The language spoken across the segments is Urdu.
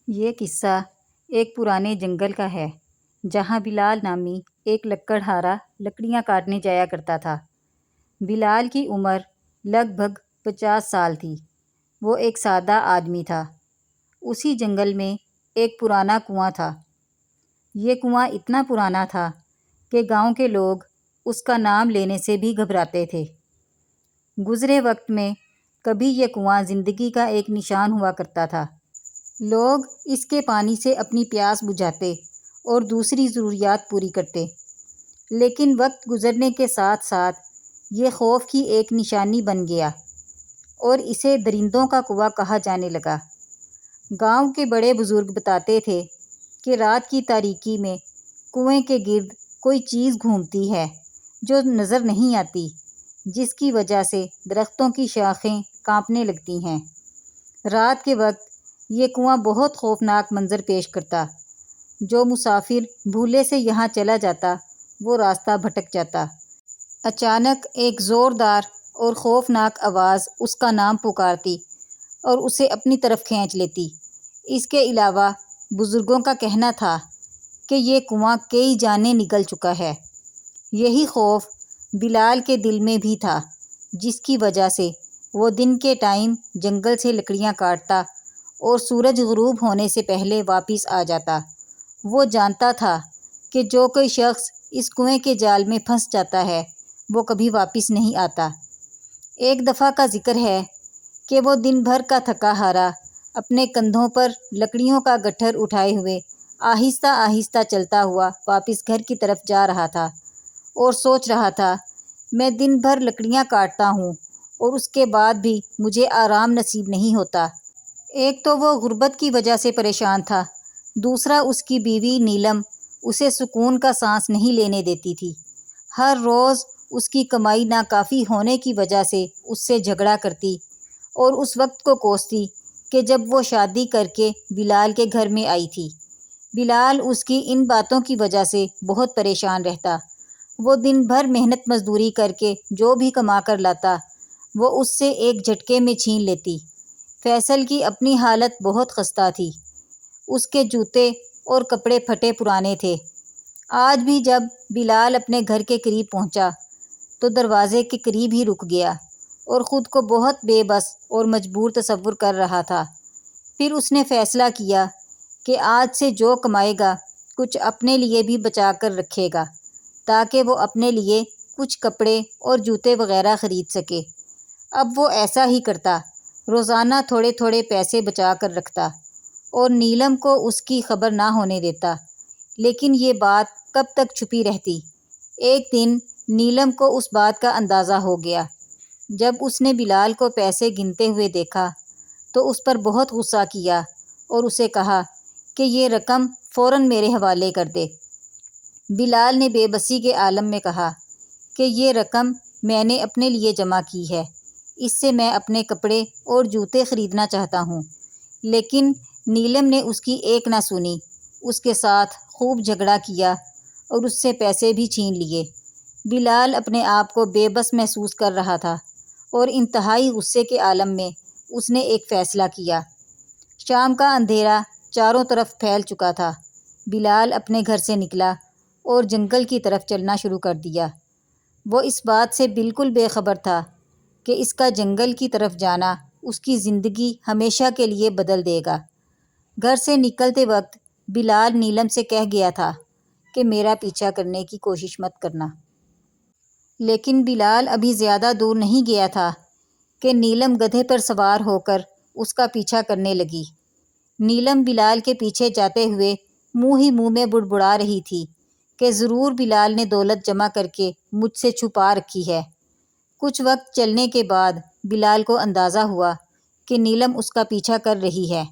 یہ قصہ ایک پرانے جنگل کا ہے جہاں بلال نامی ایک لکڑہارا لکڑیاں کاٹنے جایا کرتا تھا۔ بلال کی عمر لگ بھگ 50 سال تھی۔ وہ ایک سادہ آدمی تھا۔ اسی جنگل میں ایک پرانا کنواں تھا۔ یہ کنواں اتنا پرانا تھا کہ گاؤں کے لوگ اس کا نام لینے سے بھی گھبراتے تھے۔ گزرے وقت میں کبھی یہ کنواں زندگی کا ایک نشان ہوا کرتا تھا۔ لوگ اس کے پانی سے اپنی پیاس بجھاتے اور دوسری ضروریات پوری کرتے، لیکن وقت گزرنے کے ساتھ ساتھ یہ خوف کی ایک نشانی بن گیا اور اسے درندوں کا کنواں کہا جانے لگا۔ گاؤں کے بڑے بزرگ بتاتے تھے کہ رات کی تاریکی میں کنویں کے گرد کوئی چیز گھومتی ہے جو نظر نہیں آتی، جس کی وجہ سے درختوں کی شاخیں کانپنے لگتی ہیں۔ رات کے وقت یہ کنواں بہت خوفناک منظر پیش کرتا۔ جو مسافر بھولے سے یہاں چلا جاتا وہ راستہ بھٹک جاتا۔ اچانک ایک زوردار اور خوفناک آواز اس کا نام پکارتی اور اسے اپنی طرف کھینچ لیتی۔ اس کے علاوہ بزرگوں کا کہنا تھا کہ یہ کنواں کئی جانیں نگل چکا ہے۔ یہی خوف بلال کے دل میں بھی تھا، جس کی وجہ سے وہ دن کے ٹائم جنگل سے لکڑیاں کاٹتا اور سورج غروب ہونے سے پہلے واپس آ جاتا۔ وہ جانتا تھا کہ جو کوئی شخص اس کنویں کے جال میں پھنس جاتا ہے وہ کبھی واپس نہیں آتا۔ ایک دفعہ کا ذکر ہے کہ وہ دن بھر کا تھکا ہارا اپنے کندھوں پر لکڑیوں کا گٹھر اٹھائے ہوئے آہستہ آہستہ چلتا ہوا واپس گھر کی طرف جا رہا تھا اور سوچ رہا تھا، میں دن بھر لکڑیاں کاٹتا ہوں اور اس کے بعد بھی مجھے آرام نصیب نہیں ہوتا۔ ایک تو وہ غربت کی وجہ سے پریشان تھا، دوسرا اس کی بیوی نیلم اسے سکون کا سانس نہیں لینے دیتی تھی۔ ہر روز اس کی کمائی ناکافی ہونے کی وجہ سے اس سے جھگڑا کرتی اور اس وقت کو کوستی کہ جب وہ شادی کر کے بلال کے گھر میں آئی تھی۔ بلال اس کی ان باتوں کی وجہ سے بہت پریشان رہتا۔ وہ دن بھر محنت مزدوری کر کے جو بھی کما کر لاتا وہ اس سے ایک جھٹکے میں چھین لیتی۔ فیصل کی اپنی حالت بہت خستہ تھی۔ اس کے جوتے اور کپڑے پھٹے پرانے تھے۔ آج بھی جب بلال اپنے گھر کے قریب پہنچا تو دروازے کے قریب ہی رک گیا اور خود کو بہت بے بس اور مجبور تصور کر رہا تھا۔ پھر اس نے فیصلہ کیا کہ آج سے جو کمائے گا کچھ اپنے لیے بھی بچا کر رکھے گا تاکہ وہ اپنے لیے کچھ کپڑے اور جوتے وغیرہ خرید سکے۔ اب وہ ایسا ہی کرتا، روزانہ تھوڑے تھوڑے پیسے بچا کر رکھتا اور نیلم کو اس کی خبر نہ ہونے دیتا۔ لیکن یہ بات کب تک چھپی رہتی؟ ایک دن نیلم کو اس بات کا اندازہ ہو گیا۔ جب اس نے بلال کو پیسے گنتے ہوئے دیکھا تو اس پر بہت غصہ کیا اور اسے کہا کہ یہ رقم فوراً میرے حوالے کر دے۔ بلال نے بے بسی کے عالم میں کہا کہ یہ رقم میں نے اپنے لیے جمع کی ہے، اس سے میں اپنے کپڑے اور جوتے خریدنا چاہتا ہوں۔ لیکن نیلم نے اس کی ایک نہ سنی، اس کے ساتھ خوب جھگڑا کیا اور اس سے پیسے بھی چھین لیے۔ بلال اپنے آپ کو بے بس محسوس کر رہا تھا اور انتہائی غصے کے عالم میں اس نے ایک فیصلہ کیا۔ شام کا اندھیرا چاروں طرف پھیل چکا تھا۔ بلال اپنے گھر سے نکلا اور جنگل کی طرف چلنا شروع کر دیا۔ وہ اس بات سے بالکل بے خبر تھا کہ اس کا جنگل کی طرف جانا اس کی زندگی ہمیشہ کے لیے بدل دے گا۔ گھر سے نکلتے وقت بلال نیلم سے کہہ گیا تھا کہ میرا پیچھا کرنے کی کوشش مت کرنا۔ لیکن بلال ابھی زیادہ دور نہیں گیا تھا کہ نیلم گدھے پر سوار ہو کر اس کا پیچھا کرنے لگی۔ نیلم بلال کے پیچھے جاتے ہوئے منہ ہی منہ میں بڑبڑا رہی تھی کہ ضرور بلال نے دولت جمع کر کے مجھ سے چھپا رکھی ہے۔ کچھ وقت چلنے کے بعد بلال کو اندازہ ہوا کہ نیلم اس کا پیچھا کر رہی ہے،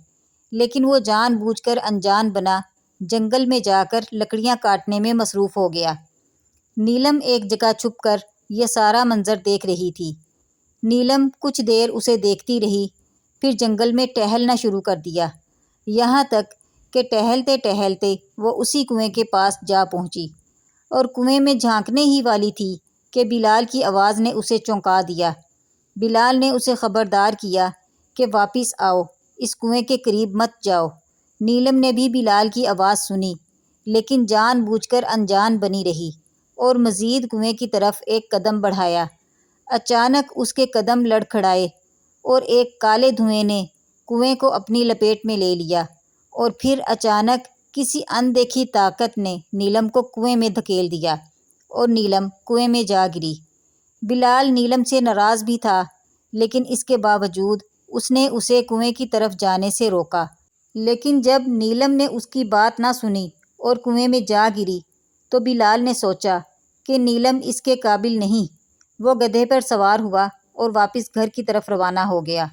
لیکن وہ جان بوجھ کر انجان بنا جنگل میں جا کر لکڑیاں کاٹنے میں مصروف ہو گیا۔ نیلم ایک جگہ چھپ کر یہ سارا منظر دیکھ رہی تھی۔ نیلم کچھ دیر اسے دیکھتی رہی، پھر جنگل میں ٹہلنا شروع کر دیا، یہاں تک کہ ٹہلتے ٹہلتے وہ اسی کنویں کے پاس جا پہنچی اور کنویں میں جھانکنے ہی والی تھی کہ بلال کی آواز نے اسے چونکا دیا۔ بلال نے اسے خبردار کیا کہ واپس آؤ، اس کنویں کے قریب مت جاؤ، نیلم نے بھی بلال کی آواز سنی، لیکن جان بوجھ کر انجان بنی رہی اور مزید کنویں کی طرف ایک قدم بڑھایا۔ اچانک اس کے قدم لڑکھڑائے اور ایک کالے دھوئیں نے کنویں کو اپنی لپیٹ میں لے لیا، اور پھر اچانک کسی اندیکھی طاقت نے نیلم کو کنویں میں دھکیل دیا اور نیلم کنویں میں جا گری۔ بلال نیلم سے ناراض بھی تھا، لیکن اس کے باوجود اس نے اسے کنویں کی طرف جانے سے روکا۔ لیکن جب نیلم نے اس کی بات نہ سنی اور کنویں میں جا گری تو بلال نے سوچا کہ نیلم اس کے قابل نہیں۔ وہ گدھے پر سوار ہوا اور واپس گھر کی طرف روانہ ہو گیا۔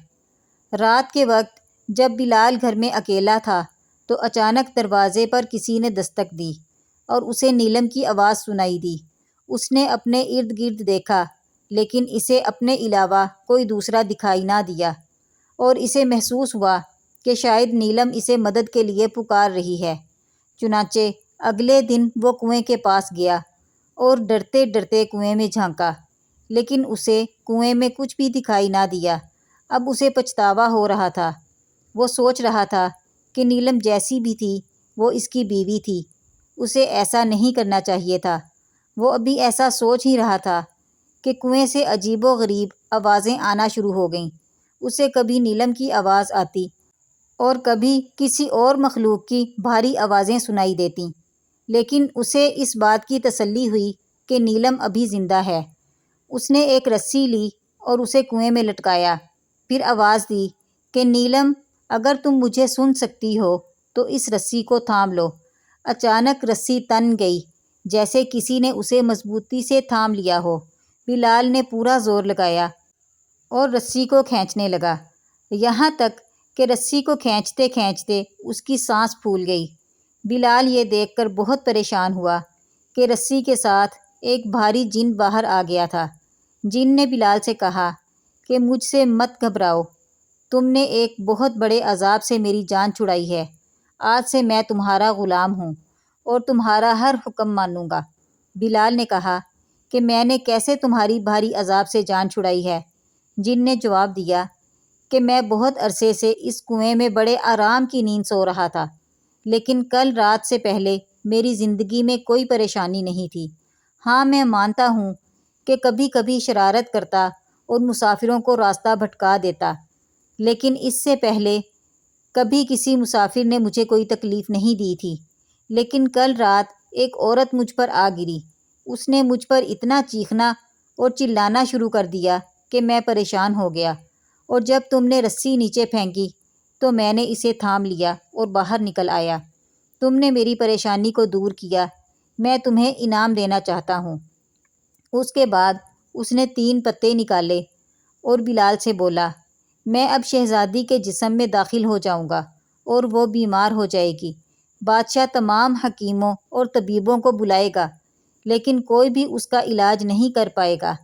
رات کے وقت جب بلال گھر میں اکیلا تھا تو اچانک دروازے پر کسی نے دستک دی اور اسے نیلم کی آواز سنائی دی۔ اس نے اپنے ارد گرد دیکھا، لیکن اسے اپنے علاوہ کوئی دوسرا دکھائی نہ دیا، اور اسے محسوس ہوا کہ شاید نیلم اسے مدد کے لیے پکار رہی ہے۔ چنانچہ اگلے دن وہ کنویں کے پاس گیا اور ڈرتے ڈرتے کنویں میں جھانکا، لیکن اسے کنویں میں کچھ بھی دکھائی نہ دیا۔ اب اسے پچھتاوا ہو رہا تھا۔ وہ سوچ رہا تھا کہ نیلم جیسی بھی تھی وہ اس کی بیوی تھی، اسے ایسا نہیں کرنا چاہیے تھا۔ وہ ابھی ایسا سوچ ہی رہا تھا کہ کنویں سے عجیب و غریب آوازیں آنا شروع ہو گئیں۔ اسے کبھی نیلم کی آواز آتی اور کبھی کسی اور مخلوق کی بھاری آوازیں سنائی دیتیں، لیکن اسے اس بات کی تسلی ہوئی کہ نیلم ابھی زندہ ہے۔ اس نے ایک رسی لی اور اسے کنویں میں لٹکایا، پھر آواز دی کہ نیلم، اگر تم مجھے سن سکتی ہو تو اس رسی کو تھام لو۔ اچانک رسی تن گئی، جیسے کسی نے اسے مضبوطی سے تھام لیا ہو۔ بلال نے پورا زور لگایا اور رسی کو کھینچنے لگا، یہاں تک کہ رسی کو کھینچتے کھینچتے اس کی سانس پھول گئی۔ بلال یہ دیکھ کر بہت پریشان ہوا کہ رسی کے ساتھ ایک بھاری جن باہر آ گیا تھا۔ جن نے بلال سے کہا کہ مجھ سے مت گھبراؤ، تم نے ایک بہت بڑے عذاب سے میری جان چھڑائی ہے۔ آج سے میں تمہارا غلام ہوں اور تمہارا ہر حکم مانوں گا۔ بلال نے کہا کہ میں نے کیسے تمہاری بھاری عذاب سے جان چھڑائی ہے؟ جن نے جواب دیا کہ میں بہت عرصے سے اس کنویں میں بڑے آرام کی نیند سو رہا تھا، لیکن کل رات سے پہلے میری زندگی میں کوئی پریشانی نہیں تھی۔ ہاں، میں مانتا ہوں کہ کبھی کبھی شرارت کرتا اور مسافروں کو راستہ بھٹکا دیتا، لیکن اس سے پہلے کبھی کسی مسافر نے مجھے کوئی تکلیف نہیں دی تھی۔ لیکن کل رات ایک عورت مجھ پر آ گری۔ اس نے مجھ پر اتنا چیخنا اور چلانا شروع کر دیا کہ میں پریشان ہو گیا، اور جب تم نے رسی نیچے پھینکی تو میں نے اسے تھام لیا اور باہر نکل آیا۔ تم نے میری پریشانی کو دور کیا، میں تمہیں انعام دینا چاہتا ہوں۔ اس کے بعد اس نے 3 پتے نکالے اور بلال سے بولا، میں اب شہزادی کے جسم میں داخل ہو جاؤں گا اور وہ بیمار ہو جائے گی۔ بادشاہ تمام حکیموں اور طبیبوں کو بلائے گا، لیکن کوئی بھی اس کا علاج نہیں کر پائے گا۔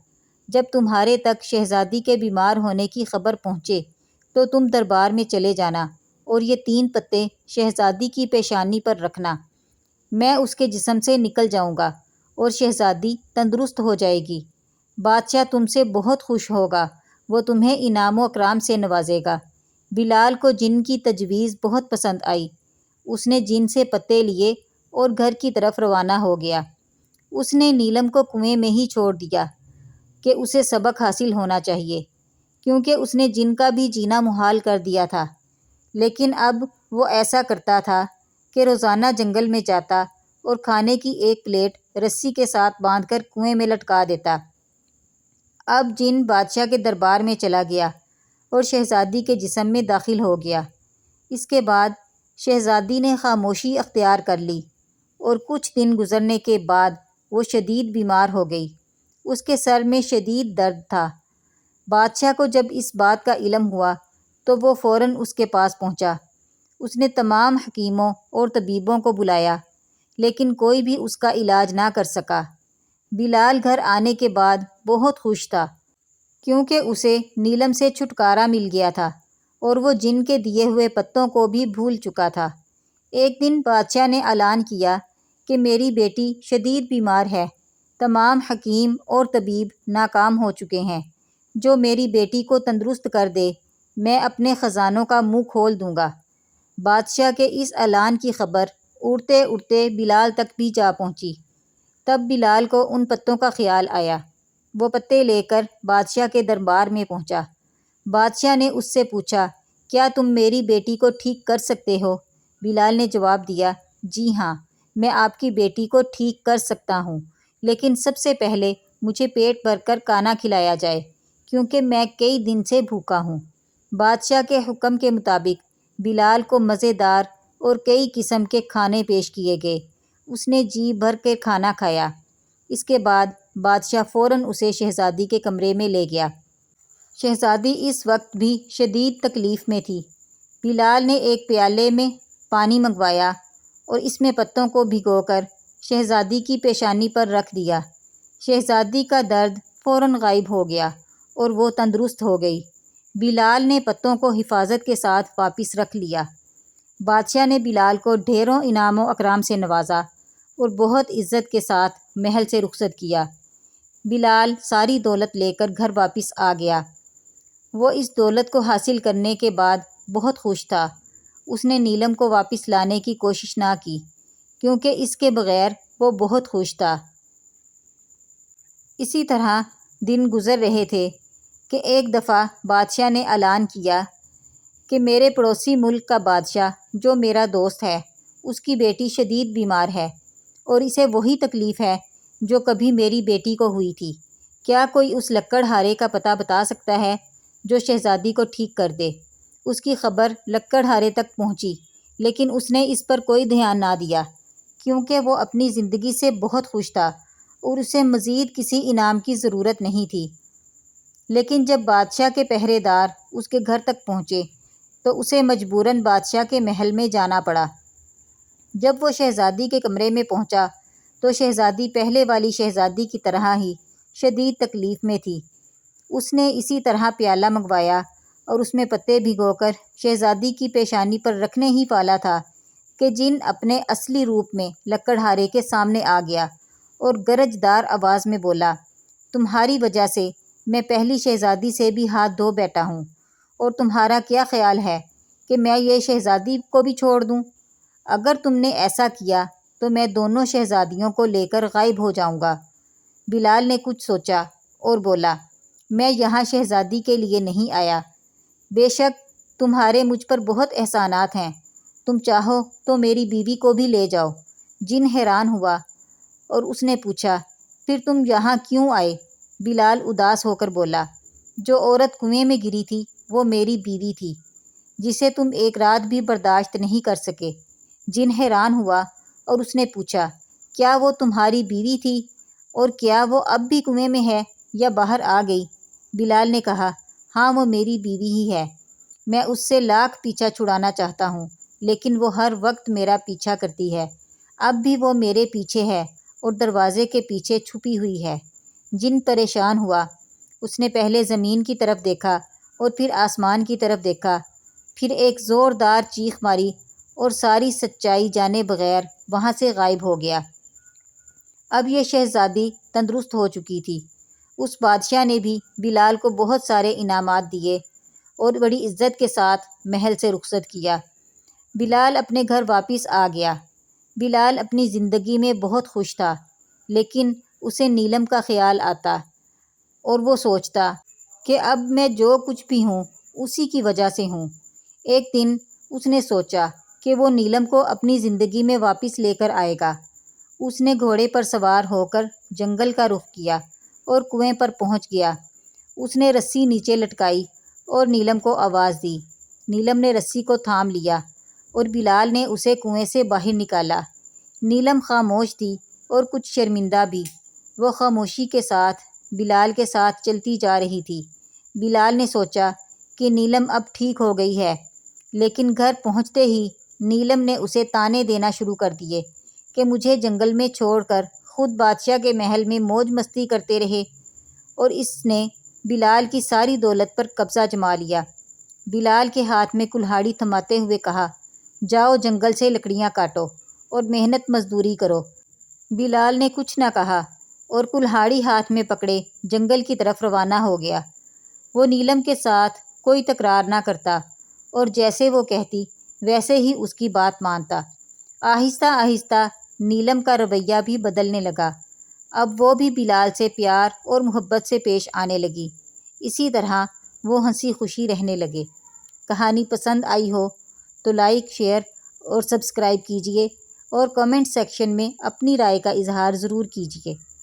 جب تمہارے تک شہزادی کے بیمار ہونے کی خبر پہنچے تو تم دربار میں چلے جانا اور یہ 3 پتے شہزادی کی پیشانی پر رکھنا۔ میں اس کے جسم سے نکل جاؤں گا اور شہزادی تندرست ہو جائے گی۔ بادشاہ تم سے بہت خوش ہوگا، وہ تمہیں انعام و اکرام سے نوازے گا۔ بلال کو جن کی تجویز بہت پسند آئی۔ اس نے جن سے پتے لیے اور گھر کی طرف روانہ ہو گیا۔ اس نے نیلم کو کنویں میں ہی چھوڑ دیا کہ اسے سبق حاصل ہونا چاہیے، کیونکہ اس نے جن کا بھی جینا محال کر دیا تھا۔ لیکن اب وہ ایسا کرتا تھا کہ روزانہ جنگل میں جاتا اور کھانے کی ایک پلیٹ رسی کے ساتھ باندھ کر کنویں میں لٹکا دیتا۔ اب جن بادشاہ کے دربار میں چلا گیا اور شہزادی کے جسم میں داخل ہو گیا۔ اس کے بعد شہزادی نے خاموشی اختیار کر لی اور کچھ دن گزرنے کے بعد وہ شدید بیمار ہو گئی۔ اس کے سر میں شدید درد تھا۔ بادشاہ کو جب اس بات کا علم ہوا تو وہ فوراً اس کے پاس پہنچا۔ اس نے تمام حکیموں اور طبیبوں کو بلایا، لیکن کوئی بھی اس کا علاج نہ کر سکا۔ بلال گھر آنے کے بعد بہت خوش تھا، کیونکہ اسے نیلم سے چھٹکارا مل گیا تھا اور وہ جن کے دیے ہوئے پتوں کو بھی بھول چکا تھا۔ ایک دن بادشاہ نے اعلان کیا کہ میری بیٹی شدید بیمار ہے، تمام حکیم اور طبیب ناکام ہو چکے ہیں۔ جو میری بیٹی کو تندرست کر دے، میں اپنے خزانوں کا منہ کھول دوں گا۔ بادشاہ کے اس اعلان کی خبر اڑتے اڑتے بلال تک بھی جا پہنچی۔ تب بلال کو ان پتوں کا خیال آیا۔ وہ پتے لے کر بادشاہ کے دربار میں پہنچا۔ بادشاہ نے اس سے پوچھا، کیا تم میری بیٹی کو ٹھیک کر سکتے ہو؟ بلال نے جواب دیا، جی ہاں، میں آپ کی بیٹی کو ٹھیک کر سکتا ہوں، لیکن سب سے پہلے مجھے پیٹ بھر کر کھانا کھلایا جائے، کیونکہ میں کئی دن سے بھوکا ہوں۔ بادشاہ کے حکم کے مطابق بلال کو مزیدار اور کئی قسم کے کھانے پیش کیے گئے۔ اس نے جی بھر کے کھانا کھایا۔ اس کے بعد بادشاہ فوراً اسے شہزادی کے کمرے میں لے گیا۔ شہزادی اس وقت بھی شدید تکلیف میں تھی۔ بلال نے ایک پیالے میں پانی منگوایا اور اس میں پتوں کو بھگو کر شہزادی کی پیشانی پر رکھ دیا۔ شہزادی کا درد فوراً غائب ہو گیا اور وہ تندرست ہو گئی۔ بلال نے پتوں کو حفاظت کے ساتھ واپس رکھ لیا۔ بادشاہ نے بلال کو ڈھیروں انعام و اکرام سے نوازا اور بہت عزت کے ساتھ محل سے رخصت کیا۔ بلال ساری دولت لے کر گھر واپس آ گیا۔ وہ اس دولت کو حاصل کرنے کے بعد بہت خوش تھا۔ اس نے نیلم کو واپس لانے کی کوشش نہ کی، کیونکہ اس کے بغیر وہ بہت خوش تھا۔ اسی طرح دن گزر رہے تھے کہ ایک دفعہ بادشاہ نے اعلان کیا کہ میرے پڑوسی ملک کا بادشاہ جو میرا دوست ہے، اس کی بیٹی شدید بیمار ہے اور اسے وہی تکلیف ہے جو کبھی میری بیٹی کو ہوئی تھی۔ کیا کوئی اس لکڑہارے کا پتہ بتا سکتا ہے جو شہزادی کو ٹھیک کر دے؟ اس کی خبر لکڑہارے تک پہنچی، لیکن اس نے اس پر کوئی دھیان نہ دیا، کیونکہ وہ اپنی زندگی سے بہت خوش تھا اور اسے مزید کسی انعام کی ضرورت نہیں تھی۔ لیکن جب بادشاہ کے پہرے دار اس کے گھر تک پہنچے تو اسے مجبوراً بادشاہ کے محل میں جانا پڑا۔ جب وہ شہزادی کے کمرے میں پہنچا تو شہزادی پہلے والی شہزادی کی طرح ہی شدید تکلیف میں تھی۔ اس نے اسی طرح پیالہ منگوایا اور اس میں پتے بھگو کر شہزادی کی پیشانی پر رکھنے ہی والا تھا کہ جن اپنے اصلی روپ میں لکڑہارے کے سامنے آ گیا اور گرجدار آواز میں بولا، تمہاری وجہ سے میں پہلی شہزادی سے بھی ہاتھ دھو بیٹھا ہوں، اور تمہارا کیا خیال ہے کہ میں یہ شہزادی کو بھی چھوڑ دوں؟ اگر تم نے ایسا کیا تو میں دونوں شہزادیوں کو لے کر غائب ہو جاؤں گا۔ بلال نے کچھ سوچا اور بولا، میں یہاں شہزادی کے لیے نہیں آیا۔ بے شک تمہارے مجھ پر بہت احسانات ہیں، تم چاہو تو میری بیوی کو بھی لے جاؤ۔ جن حیران ہوا اور اس نے پوچھا، پھر تم یہاں کیوں آئے؟ بلال اداس ہو کر بولا، جو عورت کنویں میں گری تھی وہ میری بیوی تھی، جسے تم ایک رات بھی برداشت نہیں کر سکے۔ جن حیران ہوا اور اس نے پوچھا، کیا وہ تمہاری بیوی تھی اور کیا وہ اب بھی کنویں میں ہے یا باہر آ گئی؟ بلال نے کہا، ہاں وہ میری بیوی ہی ہے۔ میں اس سے لاکھ پیچھا چھڑانا چاہتا ہوں، لیکن وہ ہر وقت میرا پیچھا کرتی ہے۔ اب بھی وہ میرے پیچھے ہے اور دروازے کے پیچھے چھپی ہوئی ہے۔ جن پریشان ہوا۔ اس نے پہلے زمین کی طرف دیکھا اور پھر آسمان کی طرف دیکھا، پھر ایک زوردار چیخ ماری اور ساری سچائی جانے بغیر وہاں سے غائب ہو گیا۔ اب یہ شہزادی تندرست ہو چکی تھی۔ اس بادشاہ نے بھی بلال کو بہت سارے انعامات دیے اور بڑی عزت کے ساتھ محل سے رخصت کیا۔ بلال اپنے گھر واپس آ گیا۔ بلال اپنی زندگی میں بہت خوش تھا، لیکن اسے نیلم کا خیال آتا اور وہ سوچتا کہ اب میں جو کچھ بھی ہوں اسی کی وجہ سے ہوں۔ ایک دن اس نے سوچا کہ وہ نیلم کو اپنی زندگی میں واپس لے کر آئے گا۔ اس نے گھوڑے پر سوار ہو کر جنگل کا رخ کیا اور کنویں پر پہنچ گیا۔ اس نے رسی نیچے لٹکائی اور نیلم کو آواز دی۔ نیلم نے رسی کو تھام لیا اور بلال نے اسے کنویں سے باہر نکالا۔ نیلم خاموش تھی اور کچھ شرمندہ بھی۔ وہ خاموشی کے ساتھ بلال کے ساتھ چلتی جا رہی تھی۔ بلال نے سوچا کہ نیلم اب ٹھیک ہو گئی ہے، لیکن گھر پہنچتے ہی نیلم نے اسے طعنے دینا شروع کر دیے کہ مجھے جنگل میں چھوڑ کر خود بادشاہ کے محل میں موج مستی کرتے رہے، اور اس نے بلال کی ساری دولت پر قبضہ جما لیا۔ بلال کے ہاتھ میں کلہاڑی تھماتے ہوئے کہا، جاؤ جنگل سے لکڑیاں کاٹو اور محنت مزدوری کرو۔ بلال نے کچھ نہ کہا اور کلہاڑی ہاتھ میں پکڑے جنگل کی طرف روانہ ہو گیا۔ وہ نیلم کے ساتھ کوئی تکرار نہ کرتا اور جیسے وہ کہتی ویسے ہی اس کی بات مانتا۔ آہستہ آہستہ نیلم کا رویہ بھی بدلنے لگا۔ اب وہ بھی بلال سے پیار اور محبت سے پیش آنے لگی۔ اسی طرح وہ ہنسی خوشی رہنے لگے۔ کہانی پسند آئی ہو تو لائک، شیئر اور سبسکرائب کیجیے اور کمنٹ سیکشن میں اپنی رائے کا اظہار ضرور کیجیے۔